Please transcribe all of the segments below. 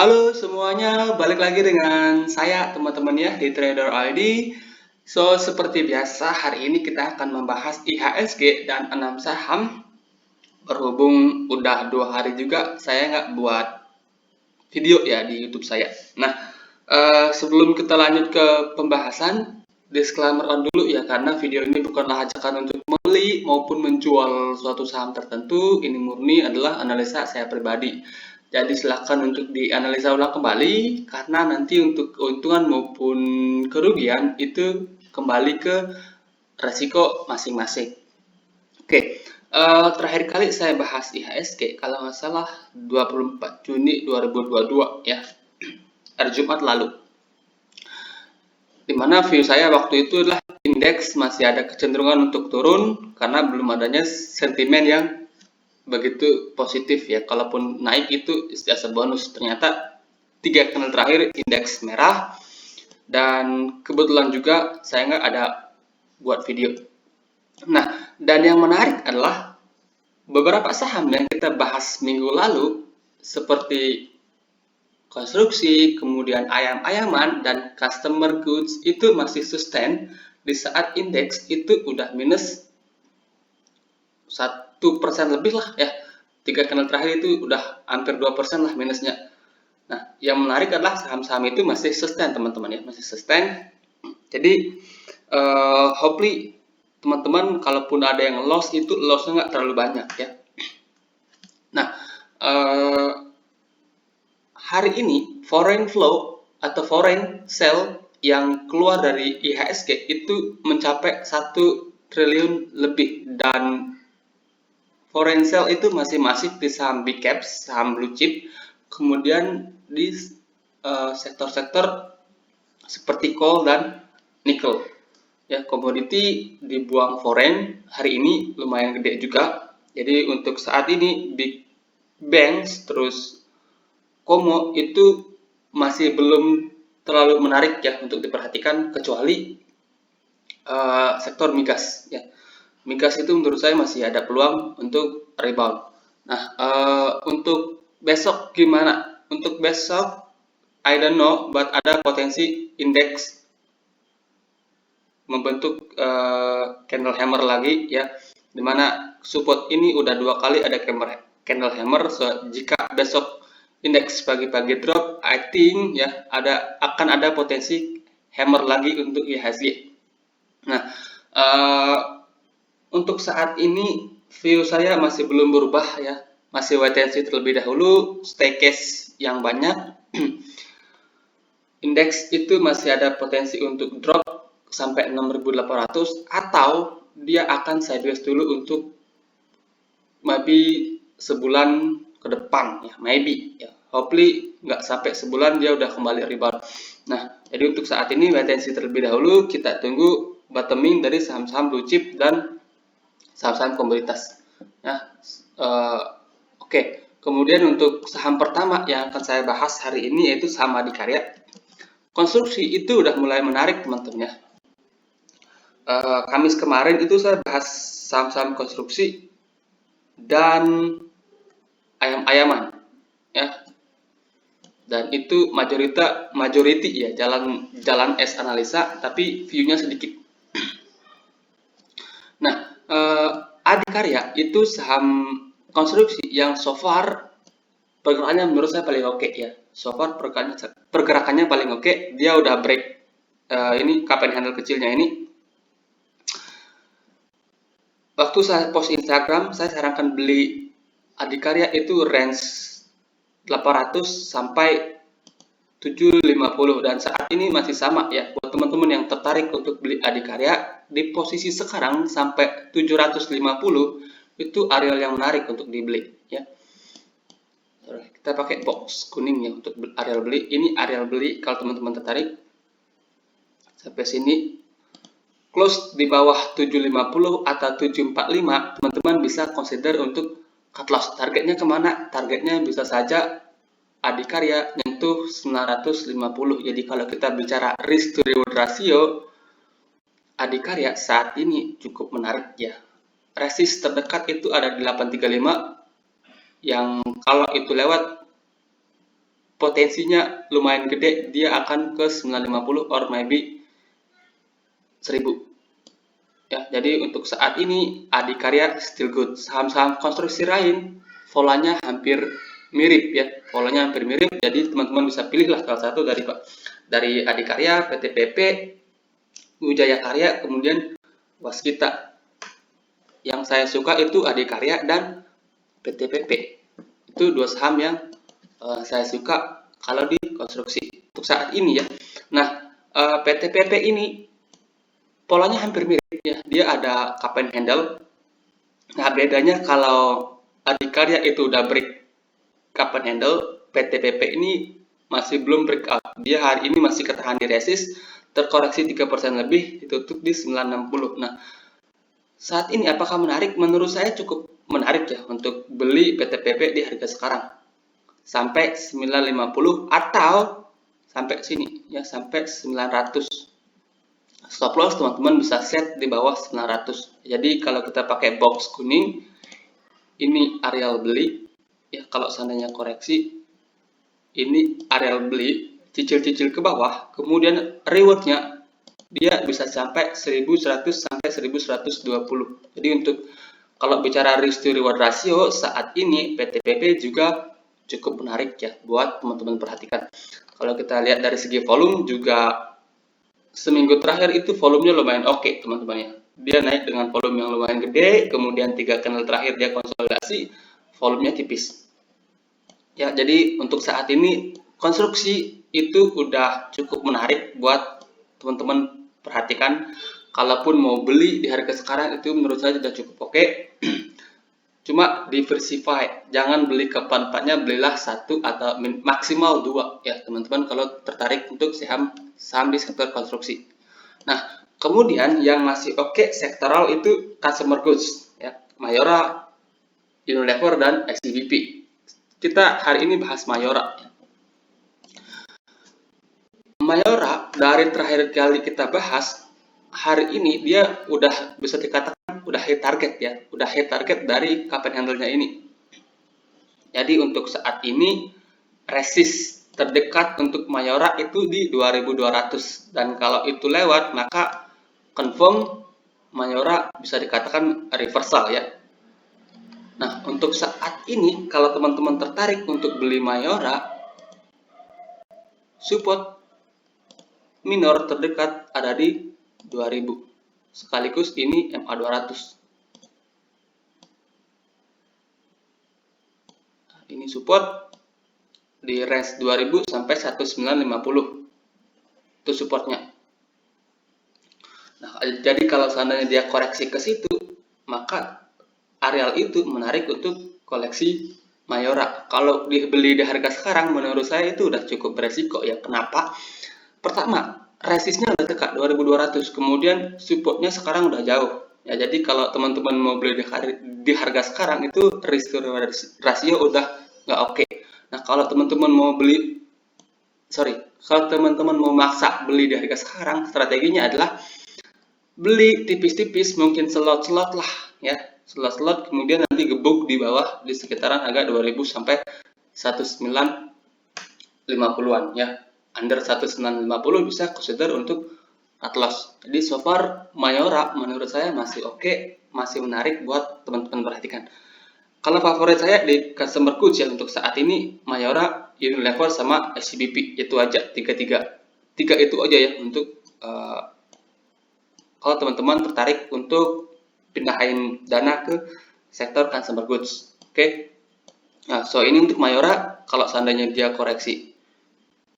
Halo semuanya, balik lagi dengan saya teman-teman ya di Trader ID. Seperti biasa hari ini kita akan membahas IHSG dan 6 saham. Berhubung udah 2 hari juga saya nggak buat video ya di YouTube saya. Nah, sebelum kita lanjut ke pembahasan, disclaimer on dulu ya, karena video ini bukanlah ajakan untuk membeli maupun menjual suatu saham tertentu. Ini murni adalah analisa saya pribadi. Jadi silakan untuk dianalisa ulang kembali, karena nanti untuk keuntungan maupun kerugian itu kembali ke resiko masing-masing. Oke, terakhir kali saya bahas IHSG kalau nggak salah 24 Juni 2022 ya, hari Jumat lalu. Dimana view saya waktu itu adalah indeks masih ada kecenderungan untuk turun karena belum adanya sentimen yang begitu positif ya. Kalaupun naik itu biasa bonus. Ternyata 3 kali terakhir indeks merah, dan kebetulan juga saya nggak ada buat video. Nah, dan yang menarik adalah beberapa saham yang kita bahas minggu lalu seperti konstruksi, kemudian ayam-ayaman, dan customer goods itu masih sustain di saat indeks itu udah minus 1% lebih lah ya. 3 kali terakhir itu udah hampir 2% lah minusnya. Nah, yang menarik adalah saham-saham itu masih sustain teman-teman ya, masih sustain. Jadi hopefully teman-teman kalaupun ada yang loss itu lossnya nggak terlalu banyak ya. Nah, hari ini foreign flow atau foreign sell yang keluar dari IHSG itu mencapai 1 triliun lebih, dan foreign sell itu masih masif di saham big caps, saham blue chip, kemudian di sektor-sektor seperti coal dan nickel. Ya, komoditi dibuang foreign hari ini lumayan gede juga. Jadi untuk saat ini big banks terus Komo itu masih belum terlalu menarik ya untuk diperhatikan, kecuali sektor migas ya. Migas itu menurut saya masih ada peluang untuk rebound. Nah, untuk besok gimana? Untuk besok I don't know, but ada potensi indeks membentuk candle hammer lagi ya, dimana support ini udah 2 kali ada candle hammer. So jika besok indeks pagi-pagi drop, I think ya akan ada potensi hammer lagi untuk IHSG. Nah, untuk saat ini view saya masih belum berubah ya, masih wait and see terlebih dahulu, stay cash yang banyak. Indeks itu masih ada potensi untuk drop sampai 6.800, atau dia akan sideways dulu untuk maybe sebulan ke depan ya, maybe ya, hopefully nggak sampai sebulan dia udah kembali rebound. Nah, jadi untuk saat ini wait and see terlebih dahulu, kita tunggu bottoming dari saham-saham blue chip dan saham-saham komoditas ya. Oke. Kemudian untuk saham pertama yang akan saya bahas hari ini yaitu saham Adikarya. Konstruksi itu udah mulai menarik teman-teman ya. Kamis kemarin itu saya bahas saham-saham konstruksi dan ayam-ayaman ya, dan itu majority ya, jalan S analisa, tapi view-nya sedikit. Nah, Adikarya itu saham konstruksi yang so far pergerakannya menurut saya paling oke ya. So far pergerakannya paling oke. Dia udah break ini cup and handle kecilnya ini. Waktu saya post Instagram, saya sarankan beli Adikarya itu range 800 sampai 750, dan saat ini masih sama ya. Buat teman-teman yang tertarik untuk beli Adikarya di posisi sekarang sampai 750 itu area yang menarik untuk dibeli ya. Kita pakai box kuning ya untuk area beli. Ini area beli kalau teman-teman tertarik. Sampai sini close di bawah 750 atau 745, teman-teman bisa consider untuk cut loss. Targetnya kemana? Targetnya bisa saja Adikarya nyentuh 950. Jadi kalau kita bicara risk to reward ratio, Adikarya saat ini cukup menarik ya. Resist terdekat itu ada di 835, yang kalau itu lewat potensinya lumayan gede, dia akan ke 950 or maybe 1000. Ya, jadi untuk saat ini Adikarya still good. Saham-saham konstruksi lain polanya hampir mirip ya, polanya hampir mirip. Jadi teman-teman bisa pilih lah salah satu dari Adikarya, PTPP, Wijaya Karya, kemudian Waskita. Yang saya suka itu Adikarya dan PTPP. Itu dua saham yang saya suka kalau di konstruksi untuk saat ini ya. Nah, PTPP ini polanya hampir mirip ya. Dia ada cup and handle. Nah, bedanya kalau Adikarya itu udah break cup and handle, PTPP ini masih belum breakout. Dia hari ini masih ketahan di resist, terkoreksi 3% lebih, ditutup di 960. Nah, saat ini apakah menarik? Menurut saya cukup menarik ya untuk beli PTPP di harga sekarang. Sampai 950 atau sampai sini ya, sampai 900. Stop loss teman-teman bisa set di bawah 900. Jadi kalau kita pakai box kuning, ini areal beli ya. Kalau seandainya koreksi, ini areal beli, cicil-cicil ke bawah, kemudian rewardnya dia bisa sampai 1100 sampai 1120. Jadi untuk kalau bicara risk to reward ratio saat ini PTPP juga cukup menarik ya buat teman-teman perhatikan. Kalau kita lihat dari segi volume juga seminggu terakhir itu volumenya lumayan oke, teman-teman ya. Dia naik dengan volume yang lumayan gede, kemudian 3 candle terakhir dia konsolidasi, volumenya tipis. Ya, jadi untuk saat ini konstruksi itu udah cukup menarik buat teman-teman perhatikan. Kalaupun mau beli di harga sekarang itu menurut saya sudah cukup oke. Cuma diversify, jangan beli keempat-empatnya, belilah satu atau maksimal dua ya teman-teman kalau tertarik untuk saham di sektor konstruksi. Nah, kemudian yang masih oke sektoral itu consumer goods ya, Mayora, Unilever dan SCBP. Kita hari ini bahas Mayora. Mayora dari terakhir kali kita bahas, hari ini dia udah bisa dikatakan udah hit target ya, udah hit target dari cup and handle-nya ini. Jadi untuk saat ini resist terdekat untuk Mayora itu di 2200, dan kalau itu lewat maka confirm Mayora bisa dikatakan reversal ya. Nah, untuk saat ini kalau teman-teman tertarik untuk beli Mayora, support minor terdekat ada di 2000. Sekaligus ini MA 200. Ini support di range 2000 sampai 1950. Itu supportnya. Nah, jadi kalau seandainya dia koreksi ke situ, maka areal itu menarik untuk koleksi Mayora. Kalau dibeli di harga sekarang, menurut saya itu udah cukup beresiko ya. Kenapa? Pertama, resistnya udah dekat 2200, kemudian supportnya sekarang udah jauh. Ya, jadi kalau teman-teman mau beli di harga sekarang itu risk to reward ratio udah nggak oke. Nah, kalau teman-teman mau kalau teman-teman mau maksa beli di harga sekarang, strateginya adalah beli tipis-tipis, mungkin slot-slot lah ya, slot-slot, kemudian nanti gebuk di bawah di sekitaran harga 2000 sampai 1950-an ya. Under 1950 bisa consider untuk cut loss. Jadi so far Mayora menurut saya masih oke, masih menarik buat teman-teman perhatikan. Kalau favorit saya di customer goods ya untuk saat ini Mayora, Unilever sama SCBP, itu aja, tiga itu aja ya untuk kalau teman-teman tertarik untuk pindahin dana ke sektor consumer goods. Oke. Nah, so ini untuk Mayora, kalau seandainya dia koreksi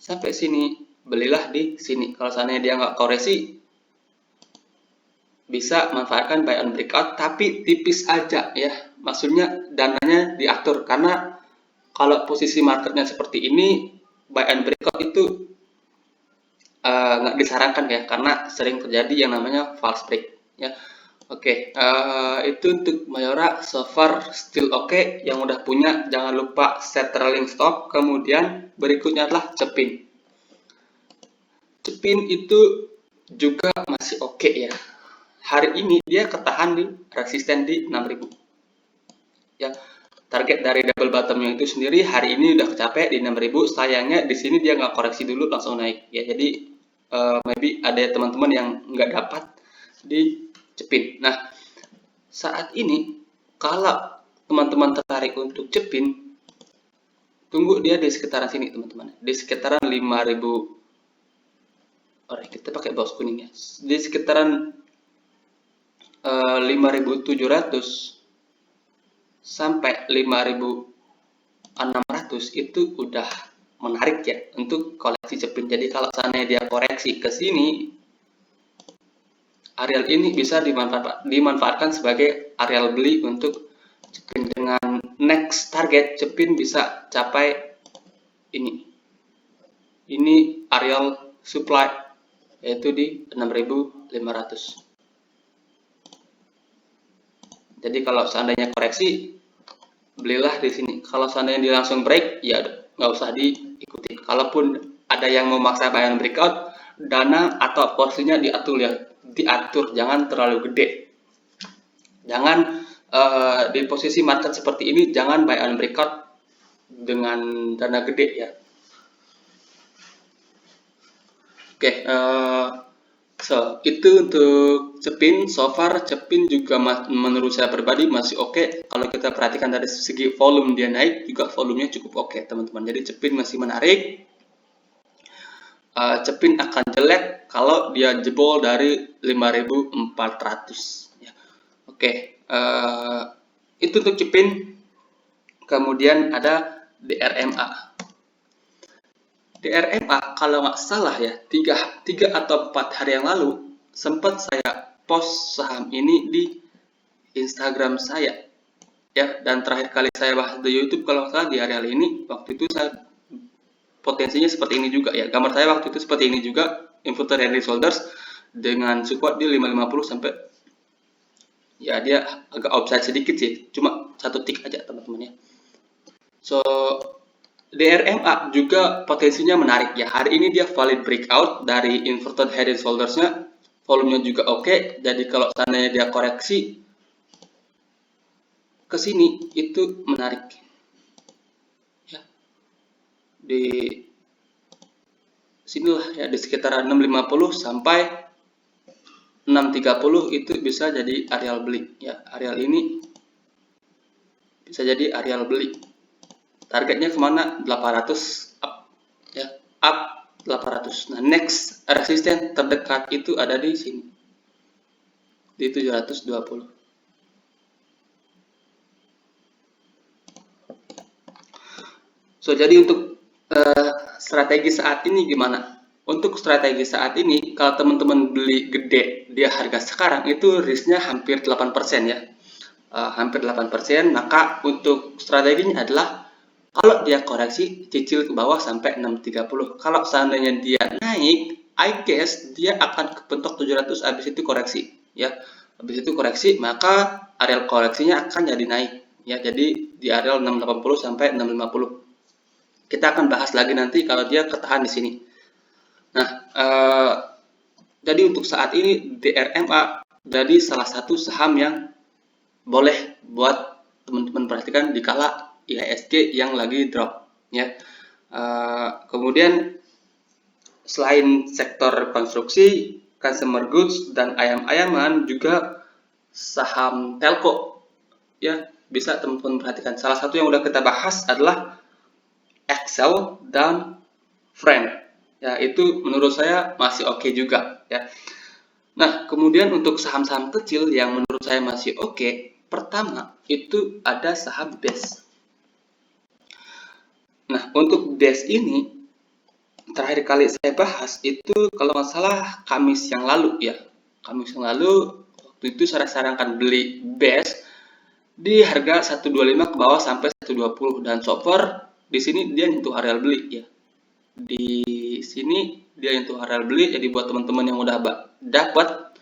sampai sini, belilah di sini. Kalau seandainya dia nggak koreksi, bisa manfaatkan buy on breakout, tapi tipis aja ya. Maksudnya dananya diatur, karena kalau posisi marketnya seperti ini, buy on breakout itu nggak disarankan ya, karena sering terjadi yang namanya false break ya. Oke, itu untuk Mayora so far still oke. Yang udah punya jangan lupa set trailing stop. Kemudian berikutnya adalah Cepin. Cepin itu juga masih oke ya. Hari ini dia ketahan di resisten di 6000. Ya. target dari double bottomnya itu sendiri hari ini udah kecapai di 6.000. Sayangnya di sini dia nggak koreksi dulu langsung naik ya. Jadi maybe ada teman-teman yang nggak dapat di Cepin. Nah, saat ini kalau teman-teman tertarik untuk Cepin, tunggu dia di sekitaran sini teman-teman, di sekitaran 5.000. Oke, kita pakai box kuning ya, di sekitaran 5.700 sampai 5.600 itu udah menarik ya untuk koleksi Cepin. Jadi kalau seandainya dia koreksi ke sini, areal ini bisa dimanfaatkan sebagai areal beli untuk Cepin. Dengan next target Cepin bisa capai ini. Ini areal supply yaitu di 6.500. Jadi kalau seandainya koreksi, belilah di sini. Kalau seandainya dia langsung break, ya nggak usah diikuti. Kalaupun ada yang memaksa buy and breakout, dana atau porsinya diatur ya, jangan terlalu gede. Jangan di posisi market seperti ini, jangan buy and breakout dengan dana gede ya. Oke, so itu untuk Cepin. So far Cepin juga menurut saya pribadi masih oke. Kalau kita perhatikan dari segi volume dia naik, juga volumenya cukup oke teman-teman. Jadi Cepin masih menarik. Cepin akan jelek kalau dia jebol dari 5.400 ya. Oke, itu untuk Cepin. Kemudian ada DRMA. DRMA kalau nggak salah ya, 3 atau 4 hari yang lalu sempat saya post saham ini di Instagram saya ya, dan terakhir kali saya bahas di YouTube kalau nggak salah di areal ini. Waktu itu saya potensinya seperti ini juga ya, gambar saya waktu itu seperti ini juga, inverted head and shoulders dengan support di 550 sampai ya, dia agak offside sedikit sih, cuma 1 tick aja teman-teman ya. So DRMA juga potensinya menarik ya. Hari ini dia valid breakout dari inverted head and shoulders-nya, volumenya juga oke. Jadi kalau seandainya dia koreksi ke sini itu menarik ya. Di sinilah ya, di sekitaran 650 sampai 630 itu bisa jadi areal beli ya. Areal ini bisa jadi areal beli. Targetnya kemana? 800 up ya, up 800. Nah, next resisten terdekat itu ada di sini, di 720. So jadi untuk strategi saat ini gimana? Untuk strategi saat ini, kalau teman-teman beli gede di harga sekarang itu risknya hampir 8% ya, hampir 8%. Maka untuk strateginya adalah kalau dia koreksi, cicil ke bawah sampai 630. Kalau seandainya dia naik, I guess dia akan kepentok 700, habis itu koreksi ya. Habis itu koreksi, maka areal koreksinya akan jadi naik ya. Jadi di areal 680 sampai 650. Kita akan bahas lagi nanti kalau dia ketahan di sini. Nah, jadi untuk saat ini DRMA jadi salah satu saham yang boleh buat teman-teman perhatikan dikala IHSG yang lagi drop ya. Kemudian selain sektor konstruksi, consumer goods dan ayam-ayaman, juga saham telco ya, bisa teman-teman perhatikan. Salah satu yang udah kita bahas adalah Excel dan Friend ya, itu menurut saya masih oke juga ya. Nah, kemudian untuk saham-saham kecil yang menurut saya masih oke, pertama itu ada saham BES. Nah, untuk BES ini terakhir kali saya bahas itu kalau nggak salah Kamis yang lalu ya. Kamis yang lalu waktu itu saya sarankan beli BES di harga 125 ke bawah sampai 120, dan so far di sini dia nyentuh areal beli ya. Di sini dia nyentuh areal beli, jadi buat teman-teman yang udah dapat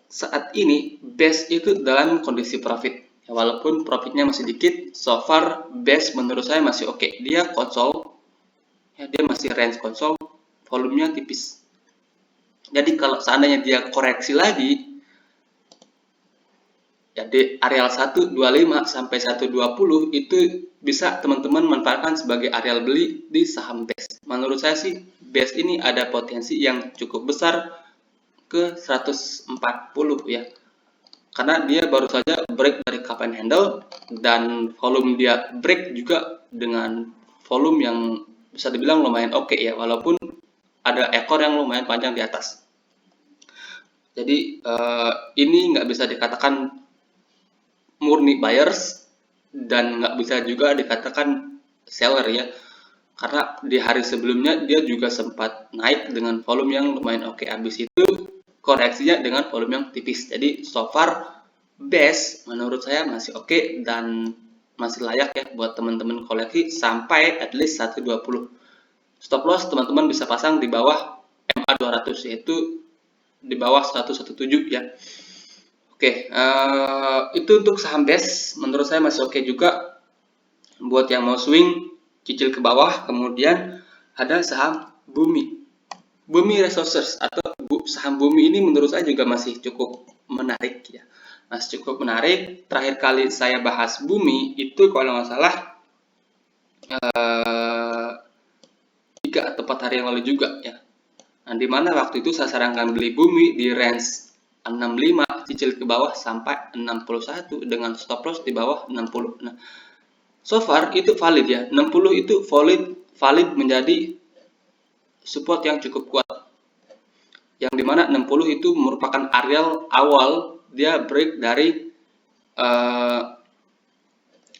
saat ini BES itu dalam kondisi profit. Ya, walaupun profitnya masih dikit, so far BES menurut saya masih oke. Dia konsol ya, dia masih range konsol, volumenya tipis. Jadi kalau seandainya dia koreksi lagi, Jadi areal 125 sampai 120 itu bisa teman-teman manfaatkan sebagai areal beli di saham BES. Menurut saya sih BES ini ada potensi yang cukup besar ke 140 ya. Karena dia baru saja break dari cup and handle dan volume dia break juga dengan volume yang bisa dibilang lumayan oke ya, walaupun ada ekor yang lumayan panjang di atas. Jadi ini nggak bisa dikatakan murni buyers dan nggak bisa juga dikatakan seller ya, karena di hari sebelumnya dia juga sempat naik dengan volume yang lumayan oke. Habis itu koreksinya dengan volume yang tipis. Jadi so far BES menurut saya masih oke dan masih layak ya buat teman-teman koleksi sampai at least 120. Stop loss teman-teman bisa pasang di bawah MA 200, yaitu di bawah 117 ya. Oke, itu untuk saham BES menurut saya masih oke juga buat yang mau swing cicil ke bawah. Kemudian ada saham Bumi Resources atau saham Bumi ini menurut saya juga masih cukup menarik ya. Masih cukup menarik. Terakhir kali saya bahas Bumi itu kalau nggak salah 3 atau 4 hari yang lalu juga ya. Nah, dimana waktu itu saya sarankan beli Bumi di range 65 cicil ke bawah sampai 61 dengan stop loss di bawah 60. Nah, so far itu valid ya. 60 itu valid menjadi support yang cukup kuat. Yang dimana 60 itu merupakan areal awal dia break dari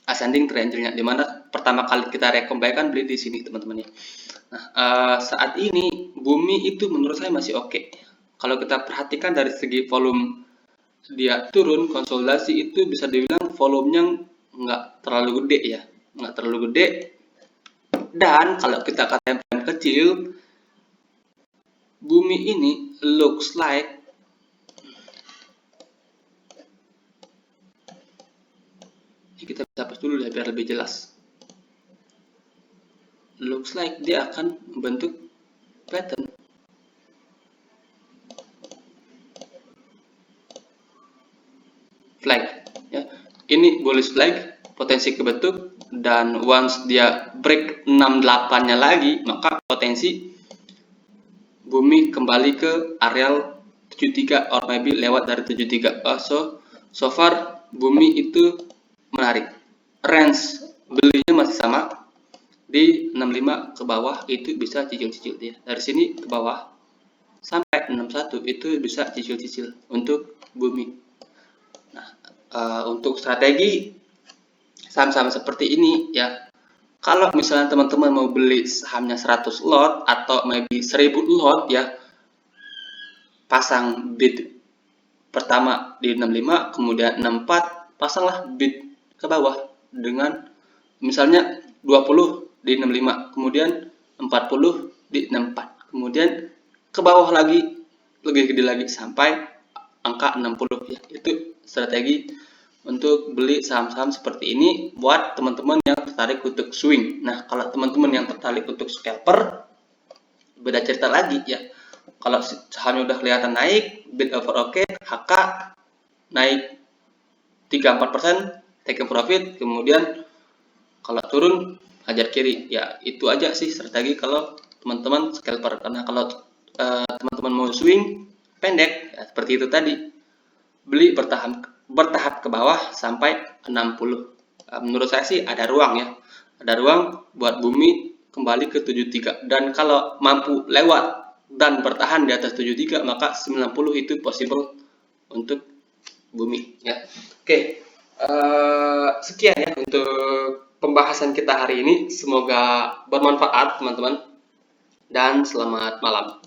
ascending triangle-nya, dimana pertama kali kita rekomendasikan beli di sini teman-teman ya. Nah, saat ini Bumi itu menurut saya masih oke. Kalau kita perhatikan dari segi volume dia turun konsolidasi itu bisa dibilang volumenya nggak terlalu gede ya, nggak terlalu gede. Dan kalau kita katakan kecil, Bumi ini looks like ini kita bisa hapus dulu ya biar lebih jelas. Looks like dia akan membentuk pattern flag ya. Ini bullish flag, potensi kebentuk, dan once dia break 68-nya lagi, maka potensi Bumi kembali ke areal 73 or maybe lewat dari 73. So far Bumi itu menarik. Range belinya masih sama di 65 ke bawah, itu bisa cicil-cicil dia. Dari sini ke bawah sampai 61 itu bisa cicil-cicil untuk Bumi. Nah, untuk strategi saham-saham seperti ini ya, kalau misalnya teman-teman mau beli sahamnya 100 lot atau maybe 1000 lot ya, pasang bid pertama di 65, kemudian 64, pasanglah bid ke bawah dengan misalnya 20 di 65, kemudian 40 di 64, kemudian ke bawah lagi, lebih gede lagi sampai angka 60 ya. Itu strategi untuk beli saham-saham seperti ini buat teman-teman yang tertarik untuk swing. Nah, kalau teman-teman yang tertarik untuk scalper, beda cerita lagi ya. Kalau sahamnya udah kelihatan naik, bid over oke, HK naik 3-4%, take profit, kemudian kalau turun hajar kiri. Ya, itu aja sih strategi kalau teman-teman scalper. Karena kalau teman-teman mau swing pendek, ya, seperti itu tadi. Beli bertahap ke bawah sampai 60. Menurut saya sih ada ruang ya. Ada ruang buat Bumi kembali ke 73. Dan kalau mampu lewat dan bertahan di atas 73, maka 90 itu possible untuk Bumi ya. Oke. Sekian ya untuk pembahasan kita hari ini. Semoga bermanfaat teman-teman. Dan selamat malam.